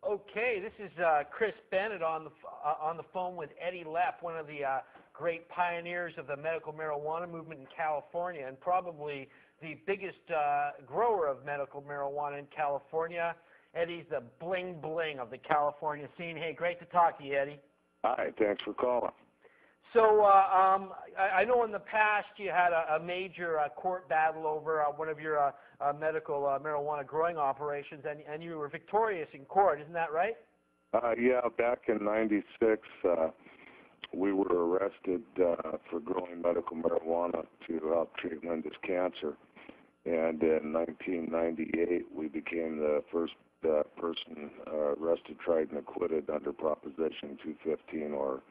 Okay, this is Chris Bennett on the phone with Eddy Lepp, one of the great pioneers of the medical marijuana movement in California, and probably the biggest grower of medical marijuana in California. Eddy's the bling bling of the California scene. Hey, great to talk to you, Eddy. Hi, thanks for calling. So I know in the past you had a major court battle over one of your medical marijuana growing operations, and you were victorious in court. Isn't that right? Yeah, back in '96, we were arrested for growing medical marijuana to help treat Linda's cancer. And in 1998, we became the first person arrested, tried, and acquitted under Proposition 215 or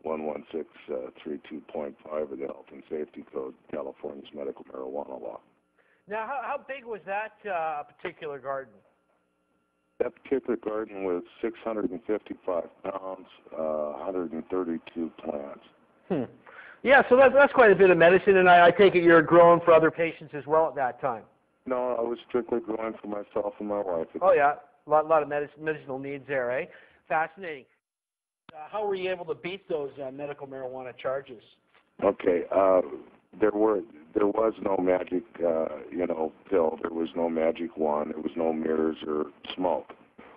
11632.5 of the Health and Safety Code, California's medical marijuana law. Now, how big was that particular garden? That particular garden was 655 pounds, 132 plants. Yeah, so that's quite a bit of medicine, and I take it you're growing for other patients as well at that time. No, I was strictly growing for myself and my wife. Oh, yeah, a lot of medicinal needs there, eh? Fascinating. How were you able to beat those medical marijuana charges? Okay, there was no magic, pill. There was no magic wand. There was no mirrors or smoke.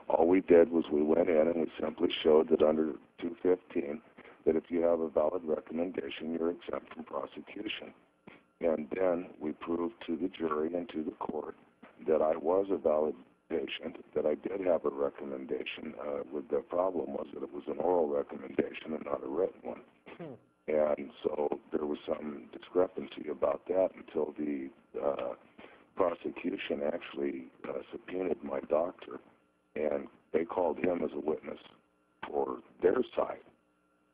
All we did was we went in and we simply showed that under 215, that if you have a valid recommendation, you're exempt from prosecution. And then we proved to the jury and to the court that I was a valid patient, that I did have a recommendation. The problem was that it was an oral recommendation and not a written one. And so there was some discrepancy about that until the prosecution actually subpoenaed my doctor, and they called him as a witness for their side.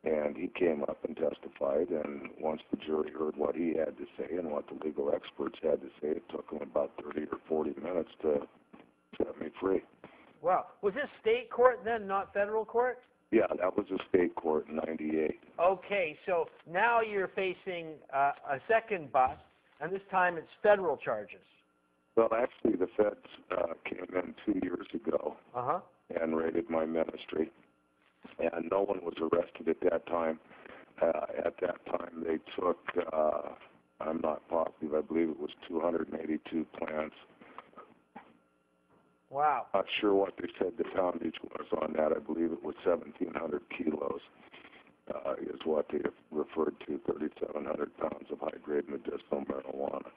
And he came up and testified, and once the jury heard what he had to say and what the legal experts had to say, it took them about 30 or 40 minutes to set me free. Wow. Was this state court then, not federal court? Yeah, that was a state court in '98. Okay, so now you're facing a second bust, and this time it's federal charges. Well, actually, the feds came in 2 years ago and raided my ministry, and no one was arrested at that time. At that time, they took, I'm not positive, I believe it was 282 plants. Wow. Not sure what they said the poundage was on that. I believe it was 1,700 kilos is what they referred to, 3,700 pounds of high-grade medicinal marijuana.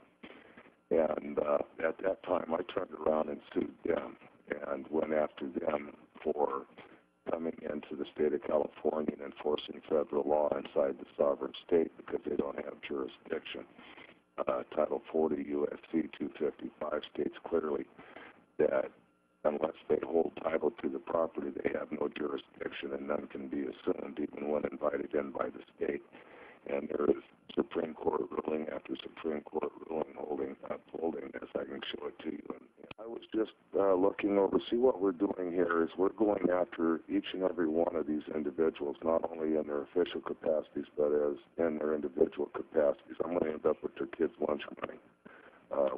And at that time, I turned around and sued them and went after them for coming into the state of California and enforcing federal law inside the sovereign state because they don't have jurisdiction. Title 40 U.S.C. 255 states clearly that unless they hold title to the property, they have no jurisdiction and none can be assumed even when invited in by the state. And there is Supreme Court ruling after Supreme Court ruling upholding this. I can show it to you. And I was just looking over, see what we're doing here is we're going after each and every one of these individuals, not only in their official capacities, but as in their individual capacities. I'm going to end up with their kids' lunch money.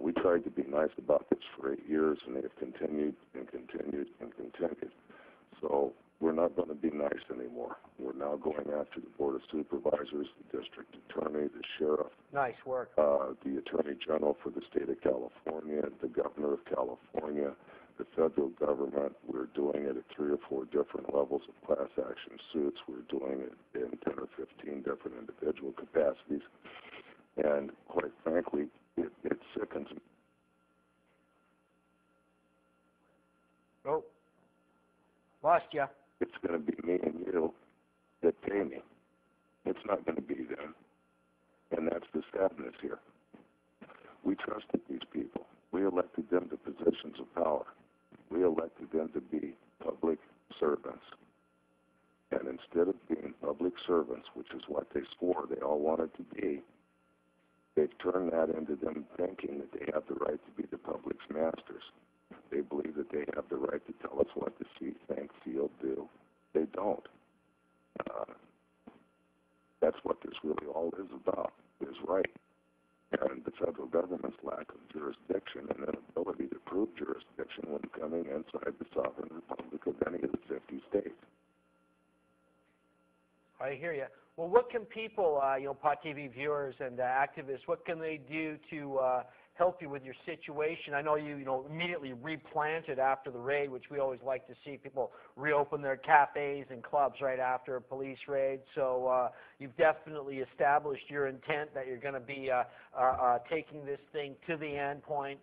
We tried to be nice about this for 8 years, and they've continued and continued and continued. So we're not going to be nice anymore. We're now going after the Board of Supervisors, the District Attorney, the Sheriff. Nice work. The Attorney General for the State of California, the Governor of California, the federal government. We're doing it at 3 or 4 different levels of class action suits. We're doing it in 10 or 15 different individual capacities. And quite frankly, it sickens me. Oh, lost ya. It's going to be me and you that pay me. It's not going to be them. And that's the sadness here. We trusted these people. We elected them to positions of power. We elected them to be public servants. And instead of being public servants, which is what they swore they all wanted to be, they've turned that into them thinking that they have the right to be the public's masters. They believe that they have the right to tell us what to see, think, feel, do. They don't. That's what this really all is about, is right. And the federal government's lack of jurisdiction and inability to prove jurisdiction when coming inside the sovereign republic of any of the I hear you. Well, what can people, Pot TV viewers and activists, what can they do to help you with your situation? I know you immediately replanted after the raid, which we always like to see people reopen their cafes and clubs right after a police raid. So you've definitely established your intent that you're going to be taking this thing to the end point.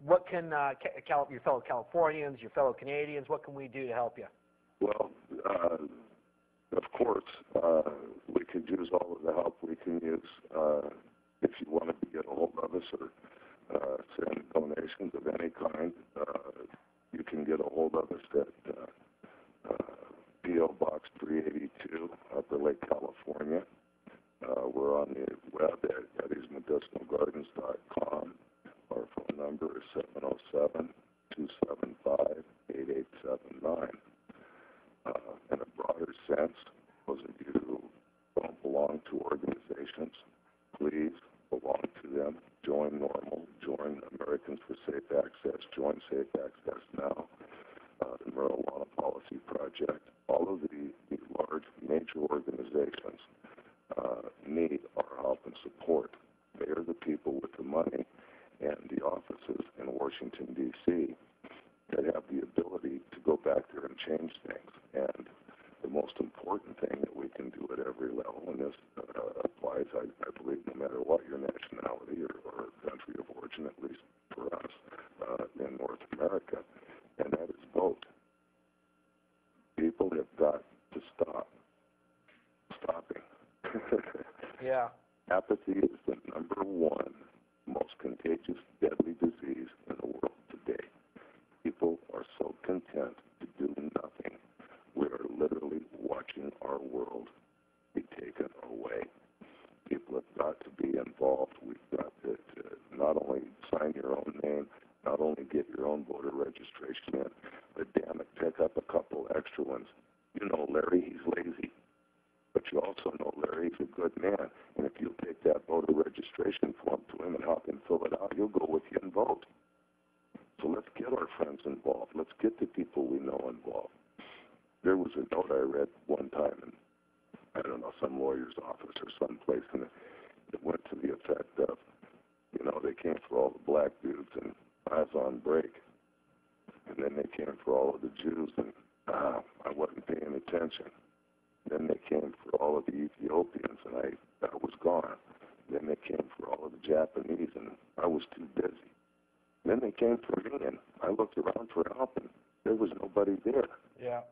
What can your fellow Californians, your fellow Canadians, what can we do to help you? Well, of course, we could use all of the help we can use. If you wanted to get a hold of us or send donations of any kind, you can get a hold of us at P.O. Box 382, Upper Lake, California. We're on the web at eddysmedicinalgardens.com. Our phone number is 707-275-8879. In a broader sense, those of you who don't belong to organizations, please belong to them. Join NORML, join Americans for Safe Access, join Safe Access Now, the Marijuana Policy Project. All of the large major organizations need our help and support. They are the people with the money and the offices in Washington, D.C. that have the ability to go back there and change things. And the most important thing that we can do at every level, and this applies, I believe, no matter what your nationality or country of origin, at least for us in North America, and that is vote. People have got to stop stopping. Yeah. Apathy is the number one most contagious, deadly disease in the world today. People are so content to do nothing. We are literally watching our world be taken away. People have got to be involved. We've got to not only sign your own name, not only get your own voter registration in, but damn it, pick up a couple extra ones. You know Larry, he's lazy. But you also know Larry's a good man. And if you'll take that voter registration form to him and help him fill it out, he'll go with you and vote. So let's get our friends involved. Let's get the people we know involved. There was a note I read one time in, I don't know, some lawyer's office or someplace, and it went to the effect of, they came for all the black dudes and I was on break. And then they came for all of the Jews and I wasn't paying attention. Then they came for all of the Ethiopians and I was gone. Then they came for all of the Japanese and I was too busy. Then they came for me and I looked around for help and there was nobody there. Yeah.